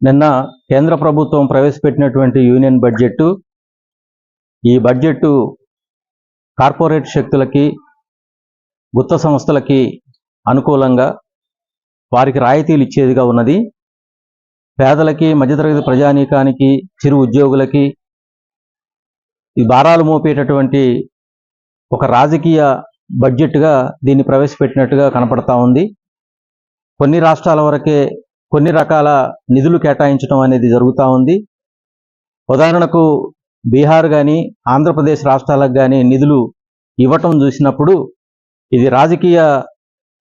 నిన్న కేంద్ర ప్రభుత్వం ప్రవేశపెట్టినటువంటి యూనియన్ బడ్జెట్, ఈ బడ్జెట్ కార్పొరేట్ శక్తులకి, గుత్త సంస్థలకి అనుకూలంగా వారికి రాయితీలు ఇచ్చేదిగా ఉన్నది. పేదలకి, మధ్యతరగతి ప్రజానీకానికి, చిరు ఉద్యోగులకి ఈ భారాలు మోపేటటువంటి ఒక రాజకీయ బడ్జెట్గా దీన్ని ప్రవేశపెట్టినట్టుగా కనపడతా ఉంది. కొన్ని రాష్ట్రాల వరకే కొన్ని రకాల నిధులు కేటాయించడం అనేది జరుగుతూ ఉంది. ఉదాహరణకు బీహార్ కానీ, ఆంధ్రప్రదేశ్ రాష్ట్రాలకు కానీ నిధులు ఇవ్వటం చూసినప్పుడు ఇది రాజకీయ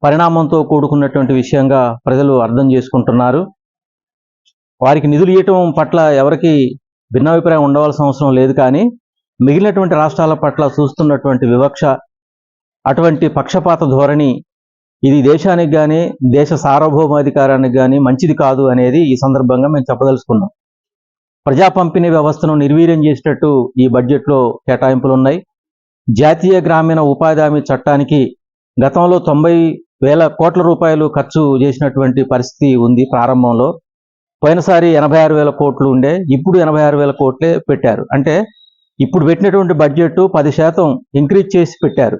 పరిణామంతో కూడుకున్నటువంటి విషయంగా ప్రజలు అర్థం చేసుకుంటున్నారు. వారికి నిధులు ఇవ్వటం పట్ల ఎవరికి భిన్నాభిప్రాయం ఉండవలసిన అవసరం లేదు. కానీ మిగిలినటువంటి రాష్ట్రాల పట్ల చూస్తున్నటువంటి వివక్ష, అటువంటి పక్షపాత ధోరణి ఇది దేశానికి కానీ, దేశ సార్వభౌమాధికారానికి కానీ మంచిది కాదు అనేది ఈ సందర్భంగా మేము చెప్పదలుచుకున్నాం. ప్రజా పంపిణీ వ్యవస్థను నిర్వీర్యం చేసేటట్టు ఈ బడ్జెట్లో కేటాయింపులు ఉన్నాయి. జాతీయ గ్రామీణ ఉపాధి హామీ చట్టానికి గతంలో 90,000 కోట్ల రూపాయలు ఖర్చు చేసినటువంటి పరిస్థితి ఉంది. ప్రారంభంలో పోయినసారి 86,000 కోట్లు ఉండే, ఇప్పుడు 86,000 కోట్లే పెట్టారు. అంటే ఇప్పుడు పెట్టినటువంటి బడ్జెట్ 10% ఇంక్రీజ్ చేసి పెట్టారు.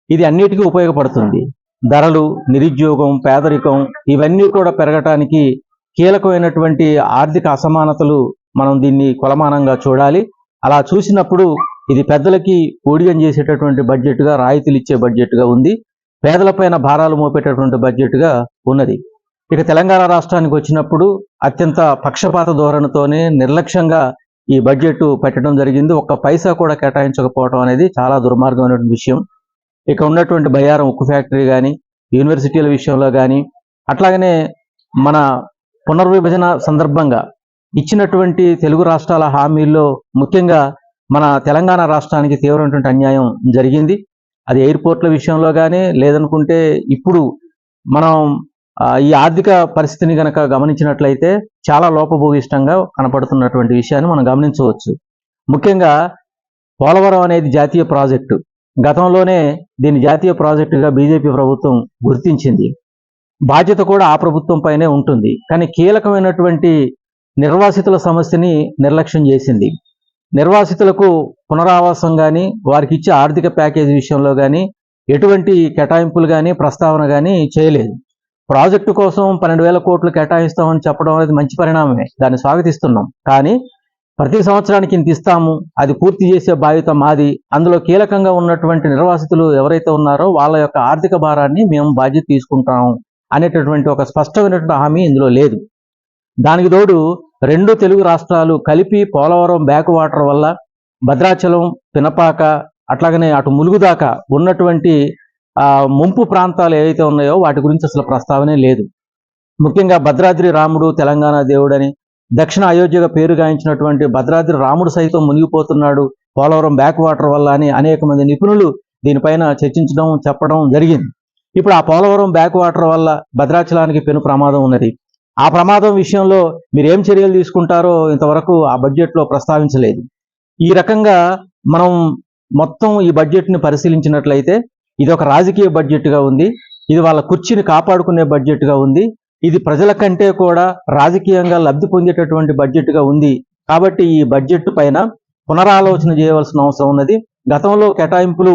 ఇది అన్నిటికీ ఉపయోగపడుతుంది. ధరలు, నిరుద్యోగం, పేదరికం ఇవన్నీ కూడా పెరగటానికి కీలకమైనటువంటి ఆర్థిక అసమానతలు మనం దీన్ని కొలమానంగా చూడాలి. అలా చూసినప్పుడు ఇది పెద్దలకి ఊడిగం చేసేటటువంటి బడ్జెట్గా, రాయితీలు ఇచ్చే బడ్జెట్గా ఉంది. పేదలపైన భారాలు మోపేటటువంటి బడ్జెట్గా ఉన్నది. ఇక తెలంగాణ రాష్ట్రానికి వచ్చినప్పుడు అత్యంత పక్షపాత ధోరణితోనే నిర్లక్ష్యంగా ఈ బడ్జెట్ పెట్టడం జరిగింది. ఒక్క పైసా కూడా కేటాయించకపోవడం అనేది చాలా దుర్మార్గమైనటువంటి విషయం. ఇక ఉన్నటువంటి బయ్యారం ఉక్కు ఫ్యాక్టరీ కానీ, యూనివర్సిటీల విషయంలో కానీ, అట్లాగనే మన పునర్విభజన సందర్భంగా ఇచ్చినటువంటి తెలుగు రాష్ట్రాల హామీల్లో ముఖ్యంగా మన తెలంగాణ రాష్ట్రానికి తీవ్రమైనటువంటి అన్యాయం జరిగింది. అది ఎయిర్పోర్ట్ల విషయంలో కానీ, లేదనుకుంటే ఇప్పుడు మనం ఈ ఆర్థిక పరిస్థితిని కనుక గమనించినట్లయితే చాలా లోపభూయిష్టంగా కనపడుతున్నటువంటి విషయాన్ని మనం గమనించవచ్చు. ముఖ్యంగా పోలవరం అనేది జాతీయ ప్రాజెక్టు. గతంలోనే దీన్ని జాతీయ ప్రాజెక్టుగా బీజేపీ ప్రభుత్వం గుర్తించింది. బాధ్యత కూడా ఆ ప్రభుత్వం పైనే ఉంటుంది. కానీ కీలకమైనటువంటి నిర్వాసితుల సమస్యని నిర్లక్ష్యం చేసింది. నిర్వాసితులకు పునరావాసం కానీ, వారికి ఇచ్చే ఆర్థిక ప్యాకేజీ విషయంలో కానీ ఎటువంటి కేటాయింపులు కానీ, ప్రస్తావన కానీ చేయలేదు. ప్రాజెక్టు కోసం 12,000 కోట్లు కేటాయిస్తామని చెప్పడం అనేది మంచి పరిణామమే, దాన్ని స్వాగతిస్తున్నాం. కానీ ప్రతి సంవత్సరానికి ఇంత ఇస్తాము, అది పూర్తి చేసే బాధ్యత మాది, అందులో కీలకంగా ఉన్నటువంటి నిర్వాసితులు ఎవరైతే ఉన్నారో వాళ్ళ యొక్క ఆర్థిక భారాన్ని మేము బాధ్యత తీసుకుంటాము అనేటటువంటి ఒక స్పష్టమైనటువంటి హామీ ఇందులో లేదు. దానికి తోడు రెండు తెలుగు రాష్ట్రాలు కలిపి పోలవరం బ్యాక్ వాటర్ వల్ల భద్రాచలం, పినపాక, అట్లాగనే అటు ములుగు దాకా ఉన్నటువంటి ముంపు ప్రాంతాలు ఏవైతే ఉన్నాయో వాటి గురించి అసలు ప్రస్తావనే లేదు. ముఖ్యంగా భద్రాద్రి రాముడు తెలంగాణ దేవుడని, దక్షిణ అయోధ్యగా పేరుగాంచినటువంటి భద్రాద్రి రాముడు సైతం మునిగిపోతున్నాడు పోలవరం బ్యాక్ వాటర్ వల్ల అని అనేక మంది నిపుణులు దీనిపైన చర్చించడం, చెప్పడం జరిగింది. ఇప్పుడు ఆ పోలవరం బ్యాక్ వాటర్ వల్ల భద్రాచలానికి పెను ప్రమాదం ఉన్నది. ఆ ప్రమాదం విషయంలో మీరు ఏం చర్యలు తీసుకుంటారో ఇంతవరకు ఆ బడ్జెట్లో ప్రస్తావించలేదు. ఈ రకంగా మనం మొత్తం ఈ బడ్జెట్ని పరిశీలించినట్లయితే ఇది ఒక రాజకీయ బడ్జెట్గా ఉంది. ఇది వాళ్ళ కుర్చీని కాపాడుకునే బడ్జెట్గా ఉంది. ఇది ప్రజల కంటే కూడా రాజకీయంగా లబ్ధి పొందేటటువంటి బడ్జెట్గా ఉంది. కాబట్టి ఈ బడ్జెట్ పైన పునరాలోచన చేయవలసిన అవసరం ఉన్నది. గతంలో కేటాయింపులు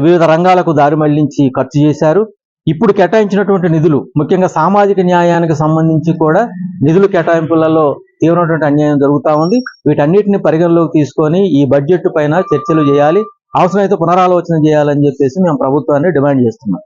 వివిధ రంగాలకు దారి మళ్లించి ఖర్చు చేశారు. ఇప్పుడు కేటాయించినటువంటి నిధులు ముఖ్యంగా సామాజిక న్యాయానికి సంబంధించి కూడా నిధులు కేటాయింపులలో తీవ్రమైనటువంటి అన్యాయం జరుగుతూ ఉంది. వీటన్నిటిని పరిగణలోకి తీసుకొని ఈ బడ్జెట్ పైన చర్చలు చేయాలి, అవసరమైతే పునరాలోచన చేయాలని చెప్పేసి మేము ప్రభుత్వాన్ని డిమాండ్ చేస్తున్నాం.